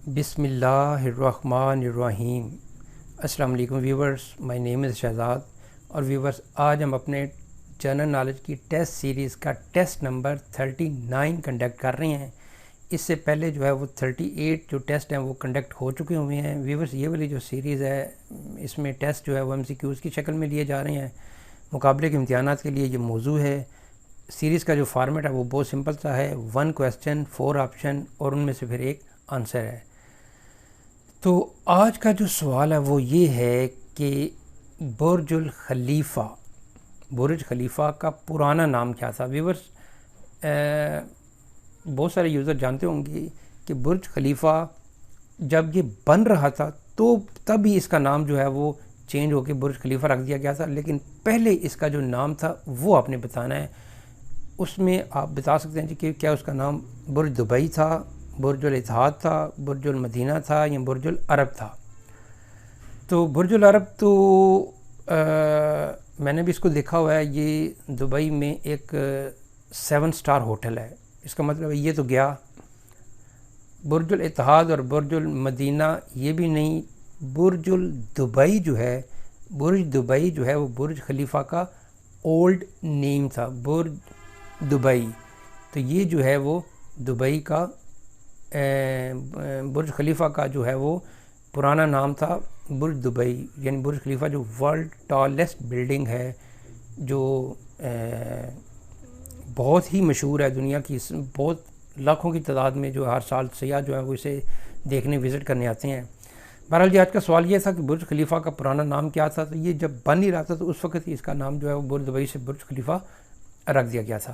بسم اللہ الرحمن الرحیم۔ السلام علیکم ویورز، مائی نیم از شہزاد۔ اور ویورز، آج ہم اپنے جنرل نالج کی ٹیسٹ سیریز کا ٹیسٹ نمبر 39 کنڈکٹ کر رہے ہیں۔ اس سے پہلے جو ہے وہ 38 جو ٹیسٹ ہیں وہ کنڈکٹ ہو چکے ہوئے ہیں۔ ویورز، یہ والی جو سیریز ہے اس میں ٹیسٹ جو ہے وہ MCQs کی شکل میں لیے جا رہے ہیں۔ مقابلے کے امتحانات کے لیے یہ موضوع ہے۔ سیریز کا جو فارمیٹ ہے وہ بہت سمپل سا ہے، 1 کویسچن 4 آپشن اور ان میں سے پھر ایک آنسر ہے۔ تو آج کا جو سوال ہے وہ یہ ہے کہ برج خلیفہ کا پرانا نام کیا تھا؟ ویورز، بہت سارے یوزر جانتے ہوں گے کہ برج خلیفہ جب یہ بن رہا تھا تو تب ہی اس کا نام جو ہے وہ چینج ہو کے برج خلیفہ رکھ دیا گیا تھا، لیکن پہلے اس کا جو نام تھا وہ آپ نے بتانا ہے۔ اس میں آپ بتا سکتے ہیں کہ کیا اس کا نام برج دبئی تھا، برج الاتحاد تھا، برج المدینہ تھا یا برج العرب تھا؟ تو برج العرب تو میں نے بھی اس کو دیکھا ہوا ہے، یہ دبئی میں ایک 7 سٹار ہوٹل ہے۔ اس کا مطلب یہ تو گیا۔ برج الاتحاد اور برج المدینہ یہ بھی نہیں، برج دبئی جو ہے وہ برج خلیفہ کا اولڈ نیم تھا، برج دبئی۔ تو یہ جو ہے وہ دبئی کا برج خلیفہ کا جو ہے وہ پرانا نام تھا برج دبئی، یعنی برج خلیفہ جو ورلڈ ٹالسٹ بلڈنگ ہے، جو بہت ہی مشہور ہے دنیا کی، بہت لاکھوں کی تعداد میں جو ہر سال سیاح جو ہے وہ اسے دیکھنے وزٹ کرنے آتے ہیں۔ بہرحال جی، آج کا سوال یہ تھا کہ برج خلیفہ کا پرانا نام کیا تھا؟ تو یہ جب بن ہی رہا تھا تو اس وقت ہی اس کا نام جو ہے وہ برج دبئی سے برج خلیفہ رکھ دیا گیا تھا۔